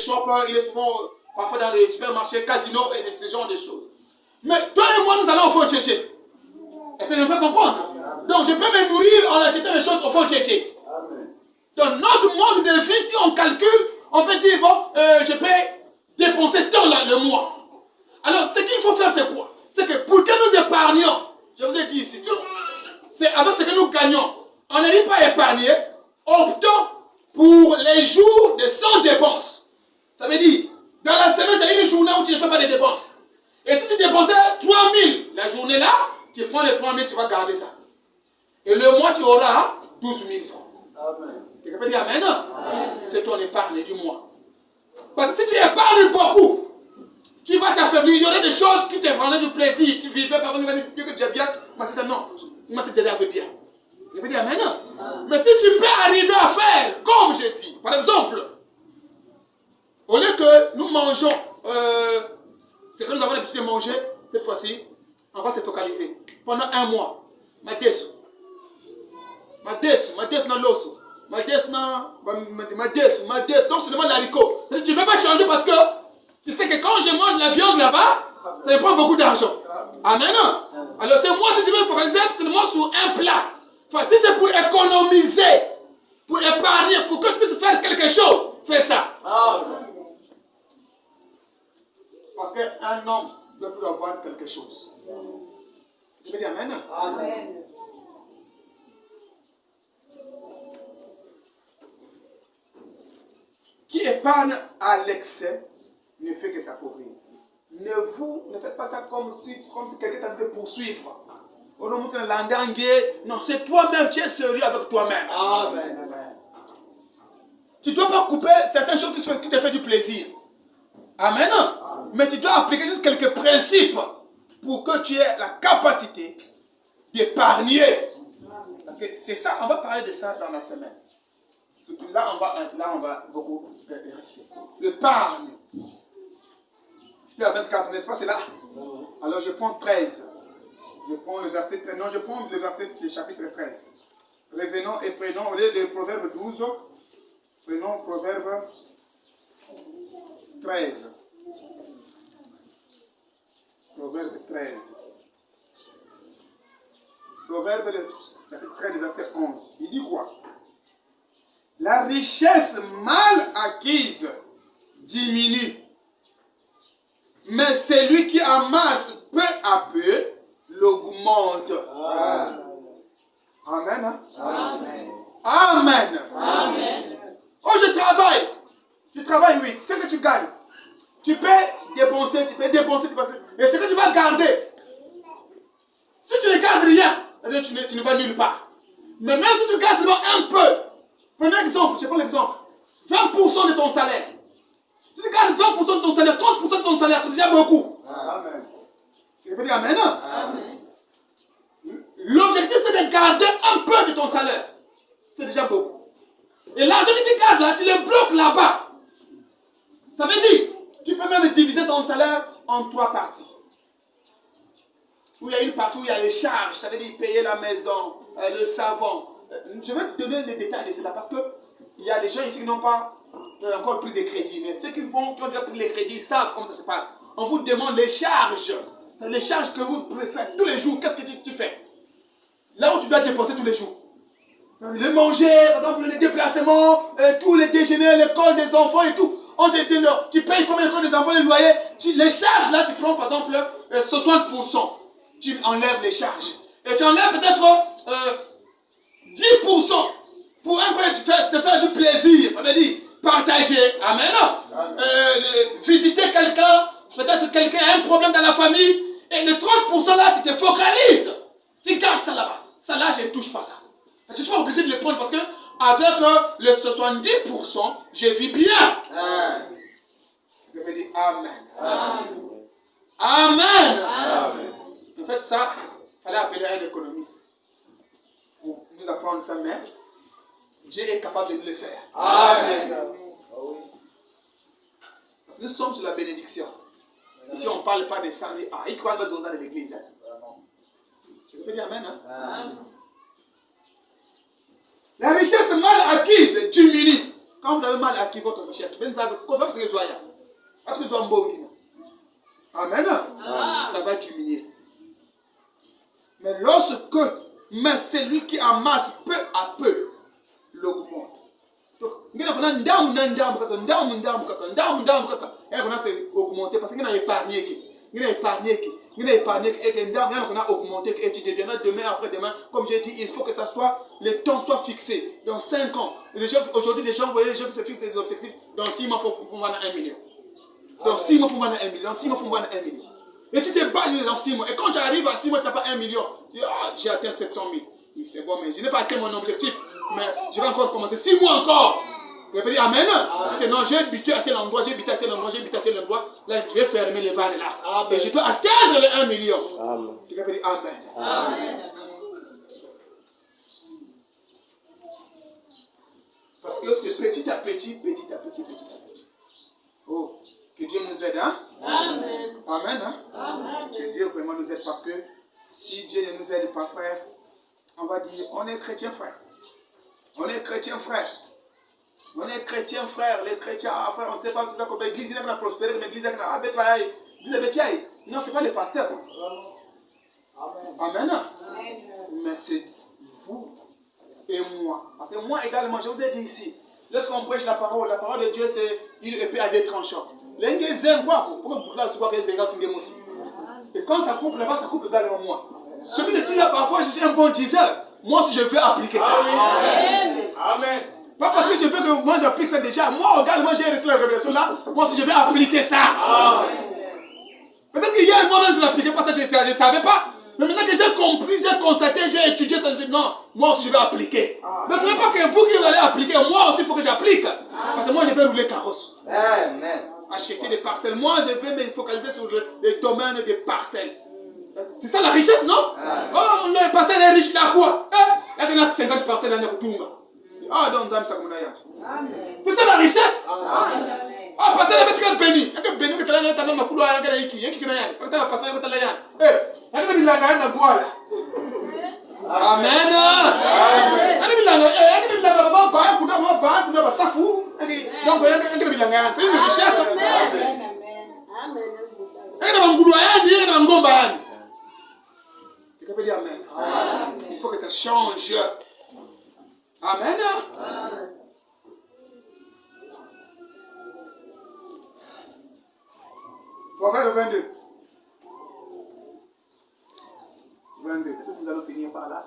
shop, il est souvent parfois dans les supermarchés, casinos et ce genre de choses. Mais toi et moi, nous allons au fond tchétché. Est-ce que je me fais comprendre? Donc je peux me nourrir en achetant des choses au fond tchétché. Dans notre mode de vie, si on calcule, on peut dire, bon, je peux dépenser tant là le mois. Alors, ce qu'il faut faire, c'est quoi? C'est que pour que nous épargnions, je vous ai dit ici, c'est avec ce que nous gagnons. On ne dit pas épargner, optons pour les jours de sans dépenses. Ça veut dire, dans la semaine, tu as une journée où tu ne fais pas de dépenses. Et si tu dépensais 3 000 la journée là, tu prends les 3 000, tu vas garder ça. Et le mois, tu auras 12 000 francs. Amen. Tu peux dire Amen? C'est ton épargne du mois. Parce que si tu épargnes beaucoup, tu vas t'affaiblir. Il y aurait des choses qui te rendraient du plaisir. Tu vivais par exemple, tu vas dire que tu es bien. Moi, c'est non. Moi, c'est t'aider bien. Tu peux dire Amen? Mais si tu peux arriver à faire, comme j'ai dit, par exemple, au lieu que nous mangeons ce que nous avons l'habitude de manger, cette fois-ci, on va se focaliser. Pendant un mois, ma desu na l'osso. Ma desu. Donc, c'est demande l'haricot. Tu ne veux pas changer parce que tu sais que quand je mange la viande là-bas, ça me prend beaucoup d'argent. Amen. Alors, c'est moi, si tu veux me focaliser seulement sur un plat. Enfin, si c'est pour économiser, pour épargner, pour que tu puisses faire quelque chose, fais ça. Parce qu'un homme doit toujours avoir quelque chose. Tu veux dire Amen? Amen. Qui épargne à l'excès ne fait que s'appauvrir. Ne faites pas ça comme si quelqu'un t'a de poursuivre. Non, c'est toi-même, tu es sérieux avec toi-même. Amen. Tu ne dois pas couper certaines choses qui te font du plaisir. Amen. Mais tu dois appliquer juste quelques principes pour que tu aies la capacité d'épargner. Parce que c'est ça, on va parler de ça dans la semaine. Là, on va beaucoup rester. L'épargne. J'étais à 24, n'est-ce pas? C'est là. Alors je prends 13. Je prends le verset 13. Non, je prends le verset du chapitre 13. Revenons et prenons, au lieu de Proverbe 12, prenons Proverbe 13. Proverbe 13. Proverbe chapitre 13, verset 11. Il dit quoi? La richesse mal acquise diminue, mais celui qui amasse peu à peu l'augmente. Amen. Amen. Amen. Amen. Oh, je travaille. Tu travailles, oui. C'est ce que tu gagnes. Tu peux dépenser. Et ce que tu vas garder. Si tu ne gardes rien, tu ne vas nulle part. Mais même si tu gardes un peu, prenez un exemple, je prends l'exemple. 20% de ton salaire. Si tu gardes 20% de ton salaire, 30% de ton salaire, c'est déjà beaucoup. Amen. Tu peux dire Amen. Amen. L'objectif, c'est de garder un peu de ton salaire. C'est déjà beaucoup. Et l'argent que tu gardes là, tu le bloques là-bas. Ça veut dire, tu peux même diviser ton salaire en 3 parties. Où il y a une partie où il y a les charges. Ça veut dire payer la maison, le savon. Je vais te donner les détails de cela parce qu'il y a des gens ici qui n'ont pas encore pris de crédit. Mais ceux qui ont déjà pris les crédits, ils savent comment ça se passe. On vous demande les charges. C'est les charges que vous faites tous les jours. Qu'est-ce que tu fais? Là où tu dois dépenser tous les jours. Le manger, par exemple, les déplacements, tous les déjeuners, l'école des enfants et tout. On te dit, non, tu payes combien l'école des enfants, les loyers. Les charges, là, tu prends par exemple 60%. Tu enlèves les charges. Et tu enlèves peut-être 10% pour un peu te faire du plaisir. Ça veut dire partager. Amen. Visiter quelqu'un, peut-être quelqu'un a un problème dans la famille. Et le 30% là, tu te focalises. Tu gardes ça là-bas. Ça là, je ne touche pas ça. Je ne suis pas obligé de le prendre parce que avec le 70%, je vis bien. Je vais dire Amen. Amen. Amen. Amen. En fait, ça, il fallait appeler un économiste pour nous apprendre ça, mais Dieu est capable de nous le faire. Amen. Parce que nous sommes sur la bénédiction. Ici, on ne parle pas de ça. Il croit que nous de l'église. Je peux dire Amen. Amen. La richesse mal acquise diminue. Quand vous avez mal acquis votre richesse, vous savez ce que soit. Est-ce que soit un bon dîner? Amen. Ça va diminuer. Mais lorsque, mais celui qui amasse peu à peu, l'augmente. Donc, il y a augmenté parce qu'il a épargné. Il a épargné. Il a épargné et on a augmenté et tu deviendras demain après-demain. Comme j'ai dit, il faut que ça soit, le temps soit fixé. Dans 5 ans. Aujourd'hui, les gens, vous voyez, les gens qui se fixent des objectifs. Dans 6 mois, il faut voir 1 million. Dans 6 mois, il faut voir 1 million. Dans 6 mois, il faut voir 1 million. Et tu te bats dans 6 mois. Et quand tu arrives à 6 mois, tu n'as pas 1 million. Tu dis, ah, j'ai atteint 700 000. Oui, c'est bon, mais je n'ai pas atteint mon objectif. Mais je vais encore commencer. 6 mois encore. Tu peux dire Amen. C'est non, j'ai habité à tel endroit, j'ai habité à tel endroit, j'ai habité à tel endroit. Là, je vais fermer les vannes là. Amen. Et je peux atteindre les 1 million. Amen. Tu peux dire Amen. Amen. Parce que c'est petit à petit. Oh, que Dieu nous aide, hein? Amen. Amen, hein? Amen. Que Dieu vraiment nous aide parce que si Dieu ne nous aide pas, frère, on va dire, on est chrétien, frère. On est chrétien, frère. On est chrétien, frère. Les chrétiens, frère, on ne sait pas tout ça comme l'église, il a prospéré, mais l'église, il a non, ce n'est pas les pasteurs. Amen. Mais c'est vous et moi. Parce que moi également, je vous ai dit ici, lorsqu'on prêche la parole de Dieu, c'est une épée à deux tranchants. Et quand ça coupe là-bas, ça coupe également moi. Ce que je dis là, parfois, je suis un bon diseur. Moi aussi, je veux appliquer ça. Amen. Amen. Pas parce que je veux que moi j'applique ça déjà. Moi, également, j'ai reçu la révélation là. Moi aussi, je vais appliquer ça. Amen. Peut-être qu'hier, moi-même, je n'appliquais pas ça, je ne savais pas. Mais maintenant que j'ai compris, j'ai constaté, j'ai étudié ça, je dis non, moi aussi, je vais appliquer. Mais ce n'est pas que vous qui allez appliquer, moi aussi, il faut que j'applique. Parce que moi, je vais rouler carrosse. Amen. Acheter des parcelles. Moi, je vais me focaliser sur le domaine des parcelles. C'est ça la richesse, non? Oh, le parcelle est riche, là quoi? Il y a 50 parcelles dans le Kutunga. Ah, donc, ça comme c'est ça la richesse? Ah, parce que la bête béni. Il y a béni que tu as dans ma couloir, il y a qui est qui est là. Quand tu as passé, tu as là. Eh, il y a des langues dans bois là. Amen. Amen. Il y a des langues, donc il y a des langues, c'est une richesse. Amen. Il y a des couloirs, il y a des ngomba. Tu peux dire amen. Il faut que ça change. Amen. Proverbe 22. 22. Peut-être que nous allons finir par là.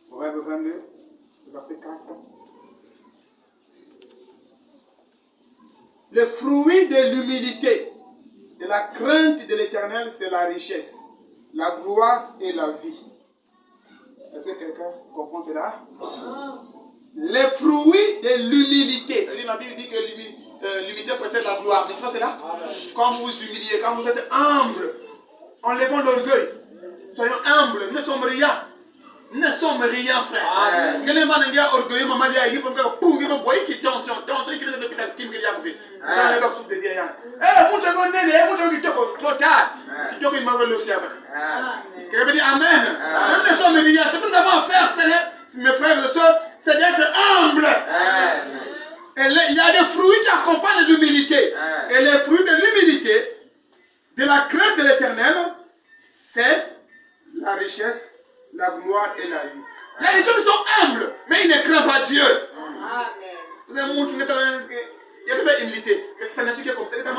Proverbe 22, verset 4. Le fruit de l'humilité, de la crainte de l'Éternel, c'est la richesse, la gloire et la vie. Est-ce que quelqu'un comprend cela? Les fruits de l'humilité. La Bible dit que l'humilité précède la gloire. N'est-ce pas cela? Quand vous vous humiliez, quand vous êtes humble, enlevons l'orgueil. Soyons humbles, ne sommes rien. Ne sommes rien, frère. Nous sommes orgueilleux, maman, il y a une tension, qui est l'hôpital, qui est l'hôpital. Trop tard. Tu dois me relancer. Amen. Nous ne sommes rien. Ce que nous avons à faire, mes frères et sœurs, c'est d'être humble. Il y a des fruits qui accompagnent l'humilité. Et les fruits de l'humilité, de la crainte de l'Éternel, c'est la richesse, la gloire et la vie. Il y a des gens qui sont humbles, mais ils ne craignent pas Dieu. Vous avez montré que il y a de l'humilité. C'est naturel comme ça. Il y a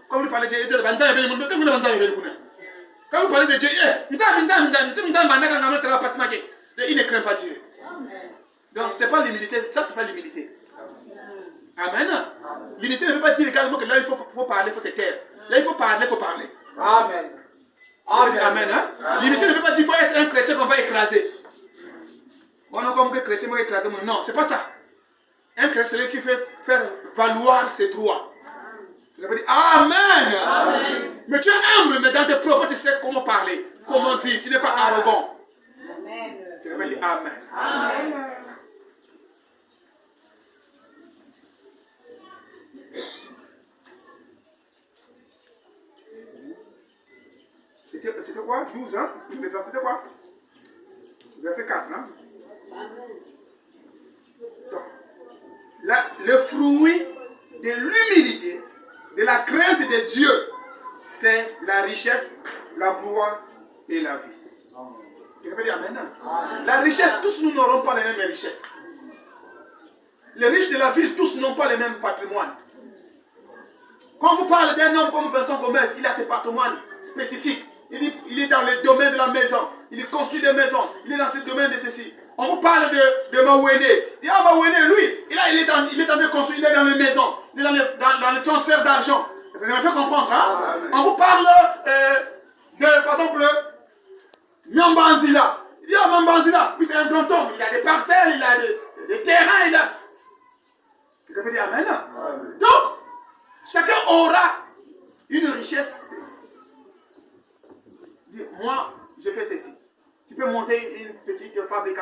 comme vous parlez de Dieu, quand vous parlez de Dieu, il ne craint pas Dieu. Donc, ce n'est pas l'humilité. Ça, ce n'est pas l'humilité. Amen. L'humilité ne veut pas dire également que là, il faut parler, il faut se taire. Là, il faut parler, il faut parler. Amen. Amen. Amen. Hein? L'humilité ne veut pas dire qu'il faut être un chrétien qu'on va écraser. Bon, non, comme un chrétien, on va écraser. Non, ce n'est pas ça. Un chrétien, c'est lui qui fait faire valoir ses droits. Tu vas dire Amen. Amen. Mais tu es humble, mais dans tes propos, tu sais comment parler, comment dire. Tu n'es pas arrogant. Amen. Tu vas dire Amen. Amen. C'était quoi? 12, hein? C'était quoi? Verset 4, hein? Donc, le fruit de l'humilité, de la crainte de Dieu, c'est la richesse, la gloire et la vie. Tu peux dire Amen. La richesse, tous nous n'aurons pas les mêmes richesses. Les riches de la ville, tous n'ont pas le même patrimoine. Quand vous parlez d'un homme comme Vincent Gomez, il a ses patrimoines spécifiques. Il est dans le domaine de la maison. Il construit des maisons. Il est dans le domaine de ceci. On vous parle de Mawene. Il y a Mawene, lui, il est en train de construire, il est dans les maisons. Il est dans le transfert d'argent. Ça me fait comprendre, hein? On vous parle par exemple, Mambanzila. Il dit, Mambanzila, oui, c'est un grand homme. Il a des parcelles, il a des terrains, il a... Tu peux dire Amen. Donc, chacun aura une richesse spécifique. Dis, moi, je fais ceci. Tu peux monter une petite fabrication.